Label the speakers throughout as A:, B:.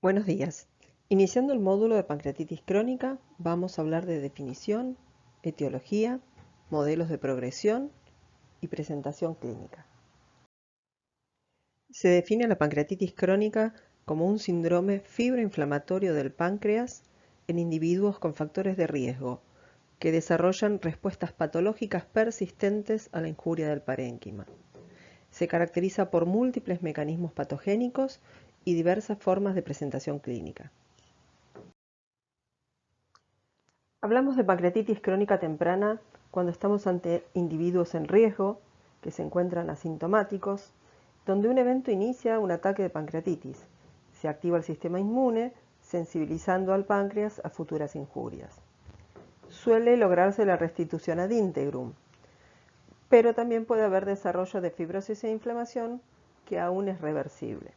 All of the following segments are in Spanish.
A: Buenos días. Iniciando el módulo de pancreatitis crónica, vamos a hablar de definición, etiología, modelos de progresión y presentación clínica. Se define la pancreatitis crónica como un síndrome fibroinflamatorio del páncreas en individuos con factores de riesgo que desarrollan respuestas patológicas persistentes a la injuria del parénquima. Se caracteriza por múltiples mecanismos patogénicos y diversas formas de presentación clínica. Hablamos de pancreatitis crónica temprana cuando estamos ante individuos en riesgo que se encuentran asintomáticos, donde un evento inicia un ataque de pancreatitis. Se activa el sistema inmune, sensibilizando al páncreas a futuras injurias. Suele lograrse la restitución ad integrum, pero también puede haber desarrollo de fibrosis e inflamación que aún es reversible.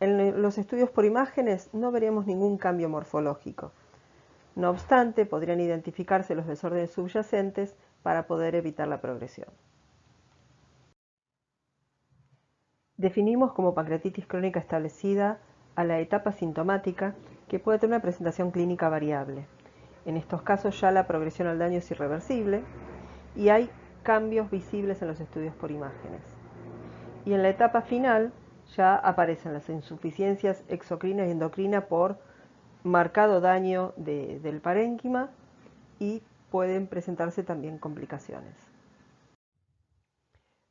A: En los estudios por imágenes no veremos ningún cambio morfológico. No obstante, podrían identificarse los desórdenes subyacentes para poder evitar la progresión. Definimos como pancreatitis crónica establecida a la etapa sintomática que puede tener una presentación clínica variable. En estos casos ya la progresión al daño es irreversible y hay cambios visibles en los estudios por imágenes. Y en la etapa final ya aparecen las insuficiencias exocrina y endocrina por marcado daño del parénquima y pueden presentarse también complicaciones.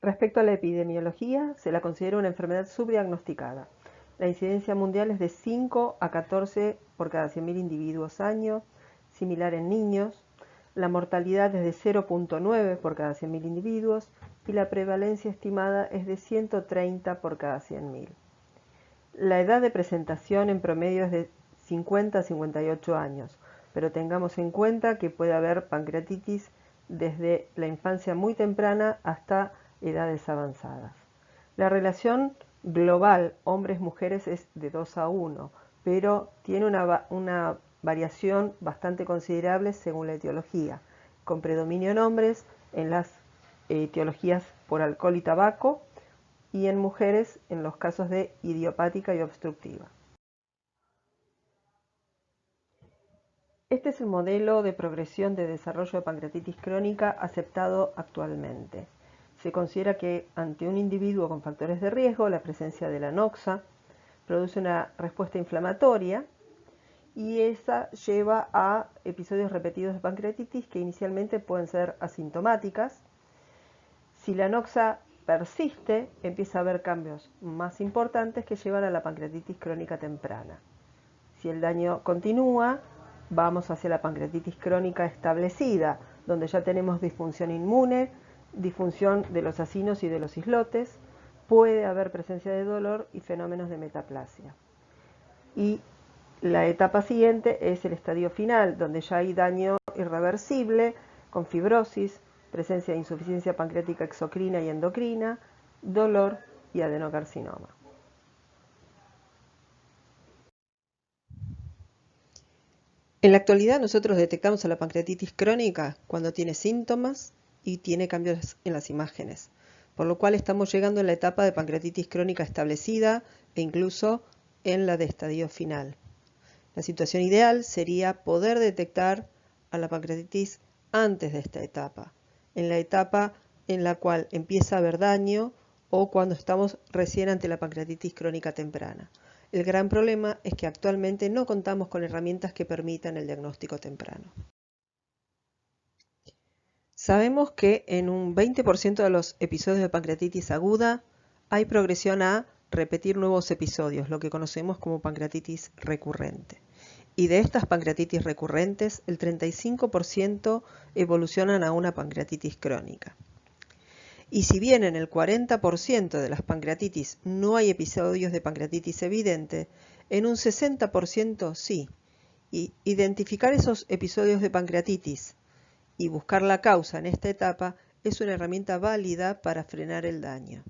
A: Respecto a la epidemiología, se la considera una enfermedad subdiagnosticada. La incidencia mundial es de 5 a 14 por cada 100.000 individuos año, similar en niños. La mortalidad es de 0.9 por cada 100.000 individuos y la prevalencia estimada es de 130 por cada 100.000. La edad de presentación en promedio es de 50 a 58 años, pero tengamos en cuenta que puede haber pancreatitis desde la infancia muy temprana hasta edades avanzadas. La relación global hombres-mujeres es de 2 a 1, pero tiene una variación bastante considerable según la etiología, con predominio en hombres en las etiologías por alcohol y tabaco, y en mujeres en los casos de idiopática y obstructiva. Este es el modelo de progresión de desarrollo de pancreatitis crónica aceptado actualmente. Se considera que ante un individuo con factores de riesgo, la presencia de la noxa produce una respuesta inflamatoria y esa lleva a episodios repetidos de pancreatitis que inicialmente pueden ser asintomáticas. Si la noxa persiste, empieza a haber cambios más importantes que llevan a la pancreatitis crónica temprana. Si el daño continúa, vamos hacia la pancreatitis crónica establecida, donde ya tenemos disfunción inmune, disfunción de los acinos y de los islotes, puede haber presencia de dolor y fenómenos de metaplasia. Y la etapa siguiente es el estadio final, donde ya hay daño irreversible, con fibrosis, presencia de insuficiencia pancreática exocrina y endocrina, dolor y adenocarcinoma. En la actualidad nosotros detectamos a la pancreatitis crónica cuando tiene síntomas y tiene cambios en las imágenes, por lo cual estamos llegando a la etapa de pancreatitis crónica establecida e incluso en la de estadio final. La situación ideal sería poder detectar a la pancreatitis antes de esta etapa, en la etapa en la cual empieza a haber daño o cuando estamos recién ante la pancreatitis crónica temprana. El gran problema es que actualmente no contamos con herramientas que permitan el diagnóstico temprano. Sabemos que en un 20% de los episodios de pancreatitis aguda hay progresión a repetir nuevos episodios, lo que conocemos como pancreatitis recurrente. Y de estas pancreatitis recurrentes, el 35% evolucionan a una pancreatitis crónica. Y si bien en el 40% de las pancreatitis no hay episodios de pancreatitis evidente, en un 60% sí. Y identificar esos episodios de pancreatitis y buscar la causa en esta etapa es una herramienta válida para frenar el daño.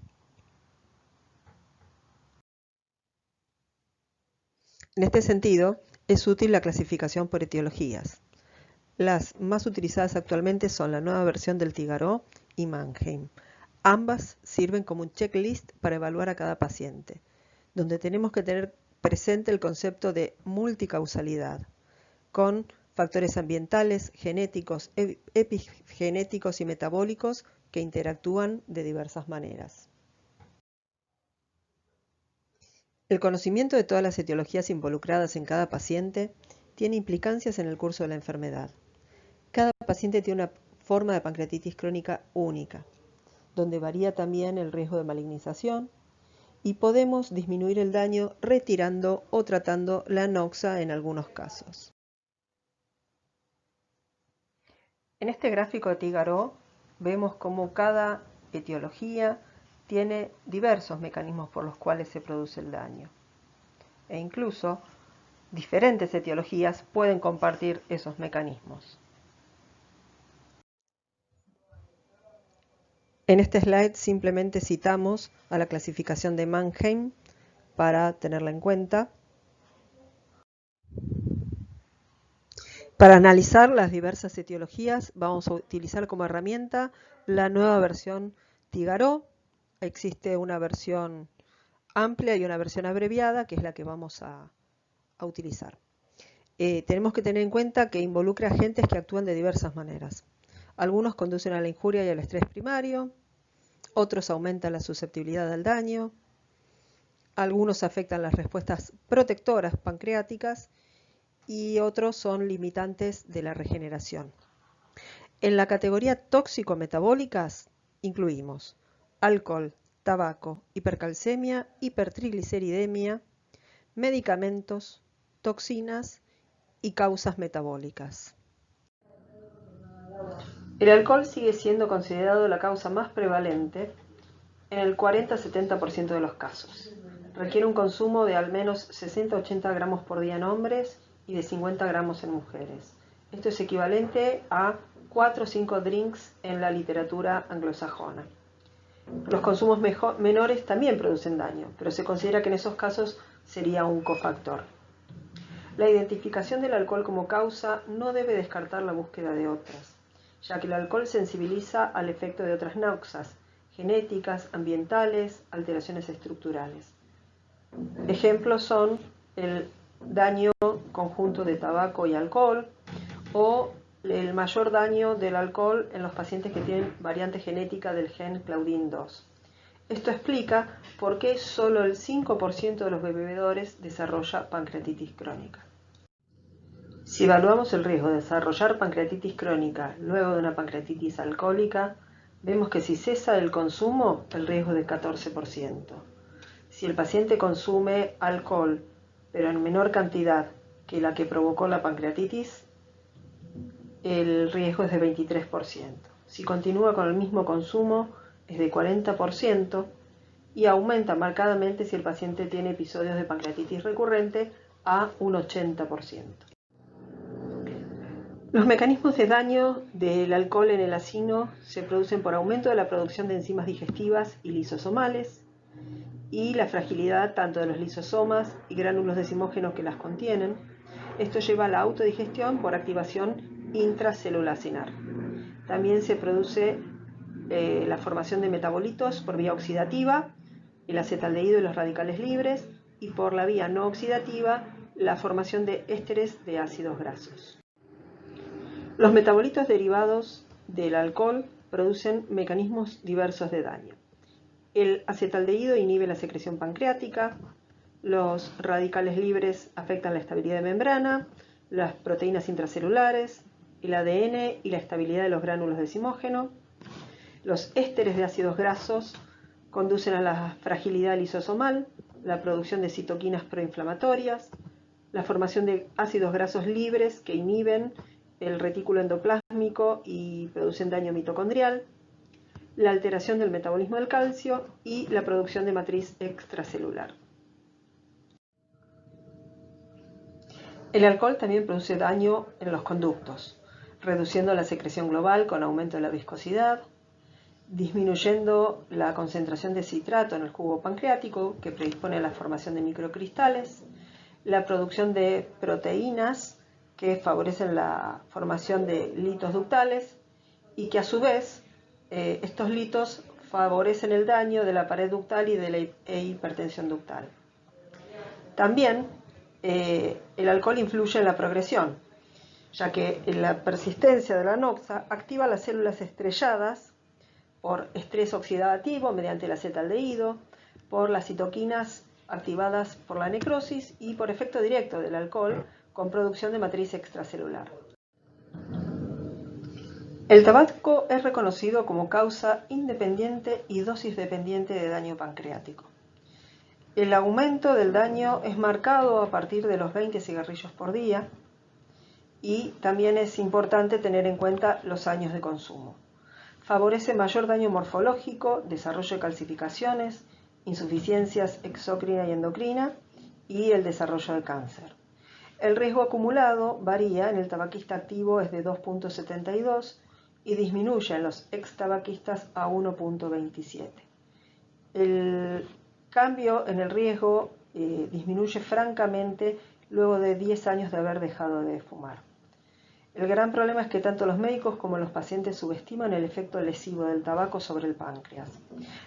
A: En este sentido, es útil la clasificación por etiologías. Las más utilizadas actualmente son la nueva versión del Tigaró y Mannheim. Ambas sirven como un checklist para evaluar a cada paciente, donde tenemos que tener presente el concepto de multicausalidad, con factores ambientales, genéticos, epigenéticos y metabólicos que interactúan de diversas maneras. El conocimiento de todas las etiologías involucradas en cada paciente tiene implicancias en el curso de la enfermedad. Cada paciente tiene una forma de pancreatitis crónica única, donde varía también el riesgo de malignización, y podemos disminuir el daño retirando o tratando la anoxa en algunos casos. En este gráfico de Tigaró vemos cómo cada etiología tiene diversos mecanismos por los cuales se produce el daño. E incluso diferentes etiologías pueden compartir esos mecanismos. En este slide simplemente citamos a la clasificación de Mannheim para tenerla en cuenta. Para analizar las diversas etiologías vamos a utilizar como herramienta la nueva versión Tigaró. Existe una versión amplia y una versión abreviada, que es la que vamos a utilizar. Tenemos que tener en cuenta que involucra agentes que actúan de diversas maneras. Algunos conducen a la injuria y al estrés primario, otros aumentan la susceptibilidad al daño, algunos afectan las respuestas protectoras pancreáticas y otros son limitantes de la regeneración. En la categoría tóxico-metabólicas incluimos alcohol, tabaco, hipercalcemia, hipertrigliceridemia, medicamentos, toxinas y causas metabólicas. El alcohol sigue siendo considerado la causa más prevalente en el 40-70% de los casos. Requiere un consumo de al menos 60-80 gramos por día en hombres y de 50 gramos en mujeres. Esto es equivalente a 4 o 5 drinks en la literatura anglosajona. Los consumos menores también producen daño, pero se considera que en esos casos sería un cofactor. La identificación del alcohol como causa no debe descartar la búsqueda de otras, ya que el alcohol sensibiliza al efecto de otras náuseas, genéticas, ambientales, alteraciones estructurales. Ejemplos son el daño conjunto de tabaco y alcohol o el mayor daño del alcohol en los pacientes que tienen variante genética del gen Claudin 2. Esto explica por qué solo el 5% de los bebedores desarrolla pancreatitis crónica. Si evaluamos el riesgo de desarrollar pancreatitis crónica luego de una pancreatitis alcohólica, vemos que si cesa el consumo, el riesgo es de 14%. Si el paciente consume alcohol, pero en menor cantidad que la que provocó la pancreatitis, el riesgo es de 23%. Si continúa con el mismo consumo, es de 40% y aumenta marcadamente si el paciente tiene episodios de pancreatitis recurrente a un 80%. Los mecanismos de daño del alcohol en el acino se producen por aumento de la producción de enzimas digestivas y lisosomales y la fragilidad tanto de los lisosomas y gránulos decimógenos que las contienen. Esto lleva a la autodigestión por activación intracelulacinar. También se produce la formación de metabolitos por vía oxidativa, el acetaldehído y los radicales libres, y por la vía no oxidativa, la formación de ésteres de ácidos grasos. Los metabolitos derivados del alcohol producen mecanismos diversos de daño. El acetaldehído inhibe la secreción pancreática, los radicales libres afectan la estabilidad de membrana, las proteínas intracelulares, el ADN y la estabilidad de los gránulos decimógenos. Los ésteres de ácidos grasos conducen a la fragilidad lisosomal, la producción de citoquinas proinflamatorias, la formación de ácidos grasos libres que inhiben el retículo endoplásmico y producen daño mitocondrial, la alteración del metabolismo del calcio y la producción de matriz extracelular. El alcohol también produce daño en los conductos, reduciendo la secreción global con aumento de la viscosidad, disminuyendo la concentración de citrato en el jugo pancreático, que predispone a la formación de microcristales, la producción de proteínas que favorecen la formación de litos ductales y que a su vez estos litos favorecen el daño de la pared ductal y de la hipertensión ductal. También el alcohol influye en la progresión, ya que la persistencia de la noxa activa las células estrelladas por estrés oxidativo mediante el acetaldehído, por las citoquinas activadas por la necrosis y por efecto directo del alcohol con producción de matriz extracelular. El tabaco es reconocido como causa independiente y dosis dependiente de daño pancreático. El aumento del daño es marcado a partir de los 20 cigarrillos por día y también es importante tener en cuenta los años de consumo. Favorece mayor daño morfológico, desarrollo de calcificaciones, insuficiencias exócrina y endocrina y el desarrollo de cáncer. El riesgo acumulado varía, en el tabaquista activo es de 2.72 y disminuye en los ex-tabaquistas a 1.27. El cambio en el riesgo disminuye francamente luego de 10 años de haber dejado de fumar. El gran problema es que tanto los médicos como los pacientes subestiman el efecto lesivo del tabaco sobre el páncreas.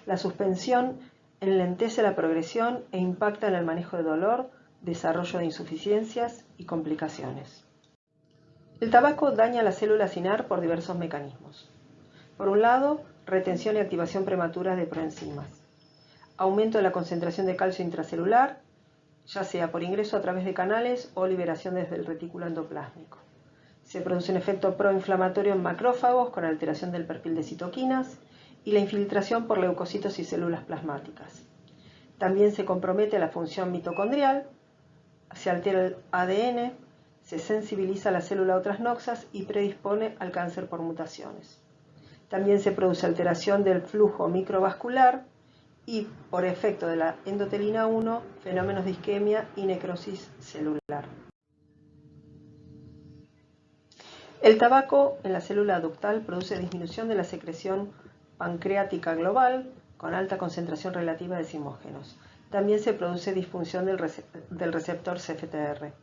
A: La suspensión enlentece la progresión e impacta en el manejo de dolor, desarrollo de insuficiencias y complicaciones. El tabaco daña la célula sinar por diversos mecanismos. Por un lado, retención y activación prematura de proenzimas. Aumento de la concentración de calcio intracelular, ya sea por ingreso a través de canales o liberación desde el retículo endoplásmico. Se produce un efecto proinflamatorio en macrófagos con alteración del perfil de citoquinas y la infiltración por leucocitos y células plasmáticas. También se compromete la función mitocondrial, se altera el ADN, se sensibiliza la célula a otras noxas y predispone al cáncer por mutaciones. También se produce alteración del flujo microvascular y, por efecto de la endotelina 1, fenómenos de isquemia y necrosis celular. El tabaco en la célula ductal produce disminución de la secreción pancreática global con alta concentración relativa de zimógenos. También se produce disfunción del receptor CFTR.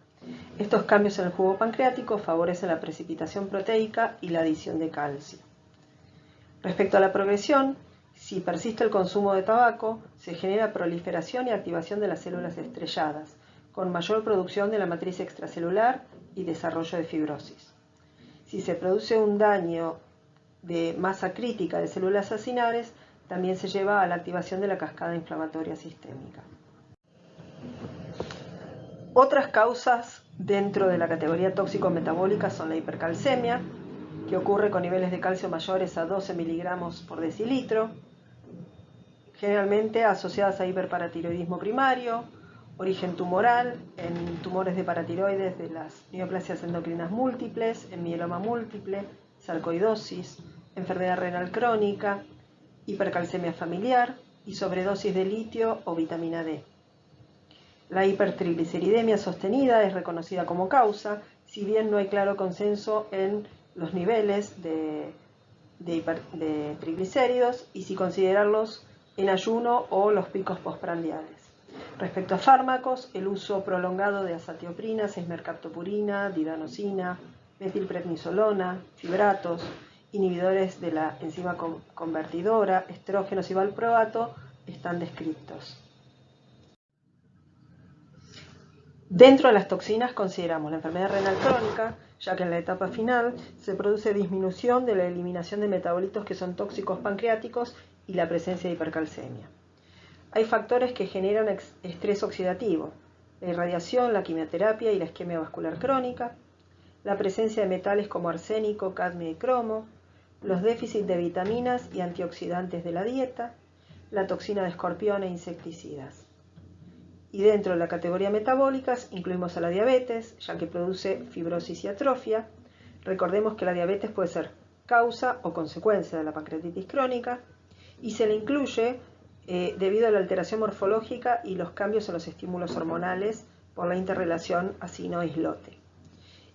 A: Estos cambios en el jugo pancreático favorecen la precipitación proteica y la adición de calcio. Respecto a la progresión, si persiste el consumo de tabaco, se genera proliferación y activación de las células estrelladas, con mayor producción de la matriz extracelular y desarrollo de fibrosis. Si se produce un daño de masa crítica de células acinares, también se lleva a la activación de la cascada inflamatoria sistémica. Otras causas dentro de la categoría tóxico-metabólica son la hipercalcemia, que ocurre con niveles de calcio mayores a 12 miligramos por decilitro, generalmente asociadas a hiperparatiroidismo primario, origen tumoral, en tumores de paratiroides de las neoplasias endocrinas múltiples, en mieloma múltiple, sarcoidosis, enfermedad renal crónica, hipercalcemia familiar y sobredosis de litio o vitamina D. La hipertrigliceridemia sostenida es reconocida como causa, si bien no hay claro consenso en los niveles de triglicéridos y si considerarlos en ayuno o los picos postprandiales. Respecto a fármacos, el uso prolongado de azatioprina, sesmercaptopurina, didanosina, metilprednisolona, fibratos, inhibidores de la enzima convertidora, estrógenos y valproato están descritos. Dentro de las toxinas consideramos la enfermedad renal crónica, ya que en la etapa final se produce disminución de la eliminación de metabolitos que son tóxicos pancreáticos y la presencia de hipercalcemia. Hay factores que generan estrés oxidativo, la irradiación, la quimioterapia y la isquemia vascular crónica, la presencia de metales como arsénico, cadmio y cromo, los déficits de vitaminas y antioxidantes de la dieta, la toxina de escorpión e insecticidas. Y dentro de la categoría metabólicas incluimos a la diabetes, ya que produce fibrosis y atrofia. Recordemos que la diabetes puede ser causa o consecuencia de la pancreatitis crónica y se le incluye debido a la alteración morfológica y los cambios en los estímulos hormonales por la interrelación acino-islote.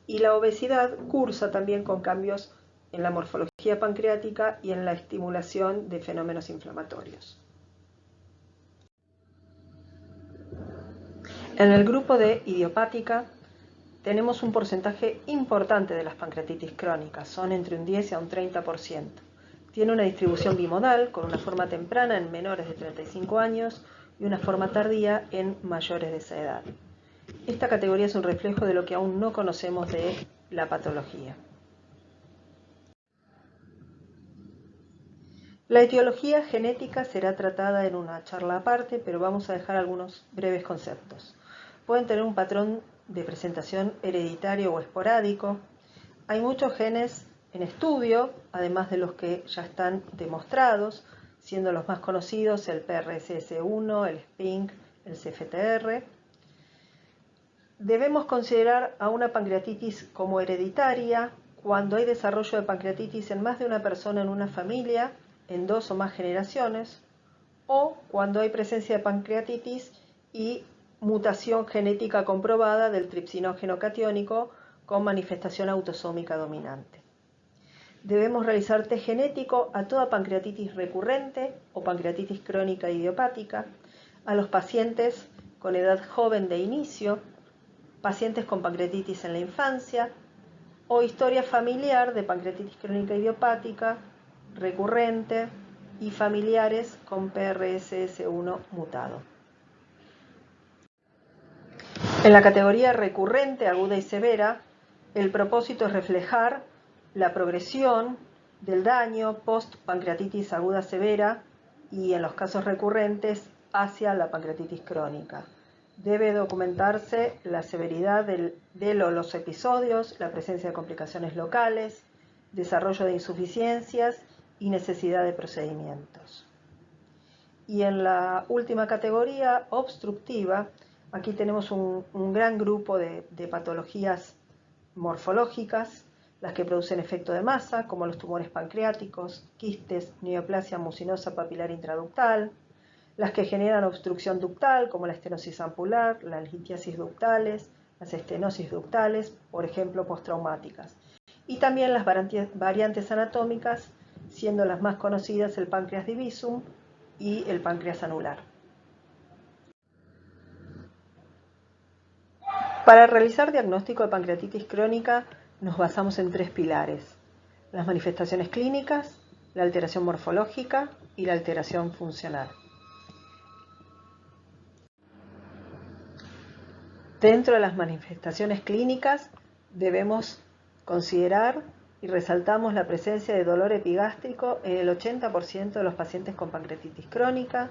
A: Y la obesidad cursa también con cambios en la morfología pancreática y en la estimulación de fenómenos inflamatorios. En el grupo de idiopática tenemos un porcentaje importante de las pancreatitis crónicas, son entre un 10 y un 30%. Tiene una distribución bimodal con una forma temprana en menores de 35 años, y una forma tardía en mayores de esa edad. Esta categoría es un reflejo de lo que aún no conocemos de la patología. La etiología genética será tratada en una charla aparte, pero vamos a dejar algunos breves conceptos. Pueden tener un patrón de presentación hereditario o esporádico. Hay muchos genes en estudio, además de los que ya están demostrados, siendo los más conocidos el PRSS1, el SPINK, el CFTR. Debemos considerar a una pancreatitis como hereditaria cuando hay desarrollo de pancreatitis en más de una persona en una familia, en 2 o más generaciones, o cuando hay presencia de pancreatitis y mutación genética comprobada del tripsinógeno catiónico con manifestación autosómica dominante. Debemos realizar test genético a toda pancreatitis recurrente o pancreatitis crónica idiopática, a los pacientes con edad joven de inicio, pacientes con pancreatitis en la infancia o historia familiar de pancreatitis crónica idiopática, recurrente y familiares con PRSS1 mutado. En la categoría recurrente, aguda y severa, el propósito es reflejar la progresión del daño post-pancreatitis aguda severa y en los casos recurrentes hacia la pancreatitis crónica. Debe documentarse la severidad de los episodios, la presencia de complicaciones locales, desarrollo de insuficiencias y necesidad de procedimientos. Y en la última categoría, obstructiva, aquí tenemos un gran grupo de patologías morfológicas, las que producen efecto de masa, como los tumores pancreáticos, quistes, neoplasia mucinosa papilar intraductal, las que generan obstrucción ductal, como la estenosis ampular, las litiasis ductales, las estenosis ductales, por ejemplo, postraumáticas. Y también las variantes anatómicas, siendo las más conocidas el páncreas divisum y el páncreas anular. Para realizar diagnóstico de pancreatitis crónica nos basamos en 3 pilares: las manifestaciones clínicas, la alteración morfológica y la alteración funcional. Dentro de las manifestaciones clínicas debemos considerar y resaltamos la presencia de dolor epigástrico en el 80% de los pacientes con pancreatitis crónica,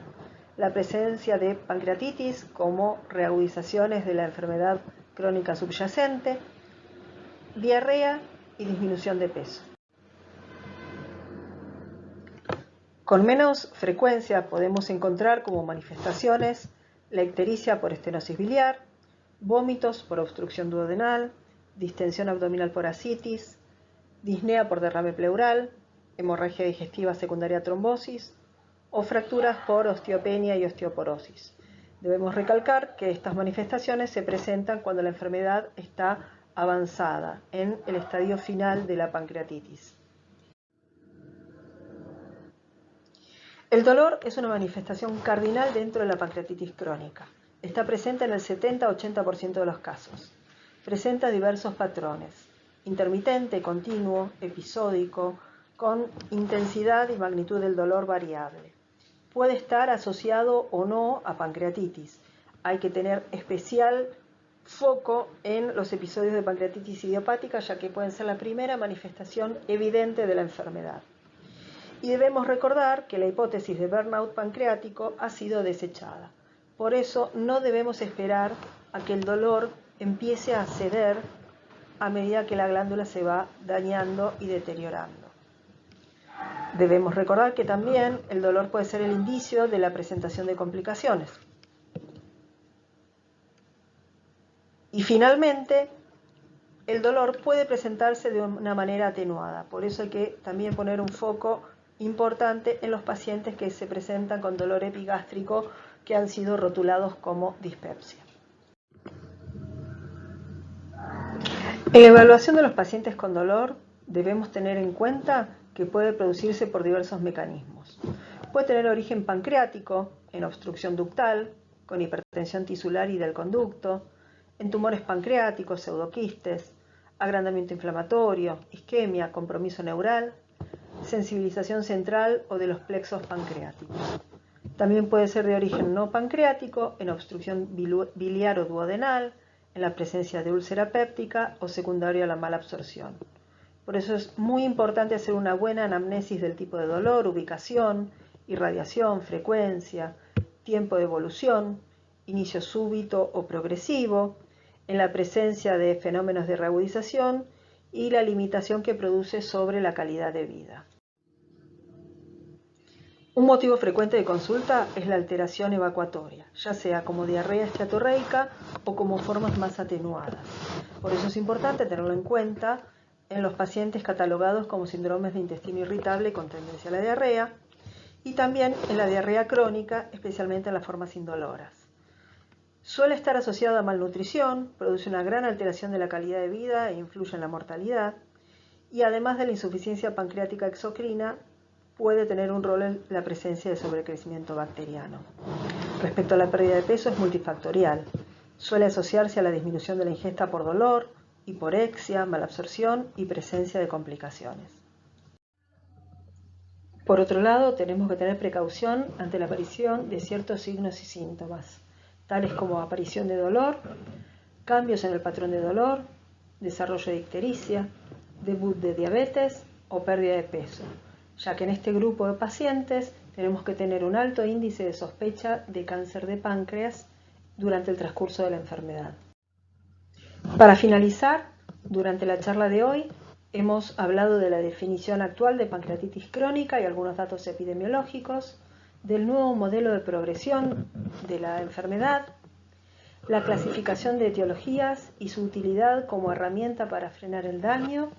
A: la presencia de pancreatitis como reagudizaciones de la enfermedad crónica subyacente, diarrea y disminución de peso. Con menos frecuencia podemos encontrar como manifestaciones la ictericia por estenosis biliar, vómitos por obstrucción duodenal, distensión abdominal por ascitis, disnea por derrame pleural, hemorragia digestiva secundaria a trombosis o fracturas por osteopenia y osteoporosis. Debemos recalcar que estas manifestaciones se presentan cuando la enfermedad está avanzada, en el estadio final de la pancreatitis. El dolor es una manifestación cardinal dentro de la pancreatitis crónica. Está presente en el 70-80% de los casos. Presenta diversos patrones: intermitente, continuo, episódico, con intensidad y magnitud del dolor variable. Puede estar asociado o no a pancreatitis. Hay que tener especial foco en los episodios de pancreatitis idiopática, ya que pueden ser la primera manifestación evidente de la enfermedad. Y debemos recordar que la hipótesis de burnout pancreático ha sido desechada. Por eso no debemos esperar a que el dolor empiece a ceder a medida que la glándula se va dañando y deteriorando. Debemos recordar que también el dolor puede ser el indicio de la presentación de complicaciones. Y finalmente, el dolor puede presentarse de una manera atenuada. Por eso hay que también poner un foco importante en los pacientes que se presentan con dolor epigástrico que han sido rotulados como dispepsia. En la evaluación de los pacientes con dolor debemos tener en cuenta que puede producirse por diversos mecanismos. Puede tener origen pancreático, en obstrucción ductal, con hipertensión tisular y del conducto, en tumores pancreáticos, pseudoquistes, agrandamiento inflamatorio, isquemia, compromiso neural, sensibilización central o de los plexos pancreáticos. También puede ser de origen no pancreático, en obstrucción biliar o duodenal, en la presencia de úlcera péptica o secundario a la mala absorción. Por eso es muy importante hacer una buena anamnesis del tipo de dolor, ubicación, irradiación, frecuencia, tiempo de evolución, inicio súbito o progresivo, en la presencia de fenómenos de reagudización y la limitación que produce sobre la calidad de vida. Un motivo frecuente de consulta es la alteración evacuatoria, ya sea como diarrea esteatorreica o como formas más atenuadas. Por eso es importante tenerlo en cuenta en los pacientes catalogados como síndromes de intestino irritable con tendencia a la diarrea y también en la diarrea crónica, especialmente en las formas indoloras. Suele estar asociado a malnutrición, produce una gran alteración de la calidad de vida e influye en la mortalidad, y además de la insuficiencia pancreática exocrina, puede tener un rol en la presencia de sobrecrecimiento bacteriano. Respecto a la pérdida de peso, es multifactorial. Suele asociarse a la disminución de la ingesta por dolor, hiporexia, malabsorción y presencia de complicaciones. Por otro lado, tenemos que tener precaución ante la aparición de ciertos signos y síntomas, tales como aparición de dolor, cambios en el patrón de dolor, desarrollo de ictericia, debut de diabetes o pérdida de peso, ya que en este grupo de pacientes tenemos que tener un alto índice de sospecha de cáncer de páncreas durante el transcurso de la enfermedad. Para finalizar, durante la charla de hoy hemos hablado de la definición actual de pancreatitis crónica y algunos datos epidemiológicos, del nuevo modelo de progresión de la enfermedad, la clasificación de etiologías y su utilidad como herramienta para frenar el daño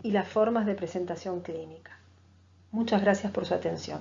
A: y las formas de presentación clínica. Muchas gracias por su atención.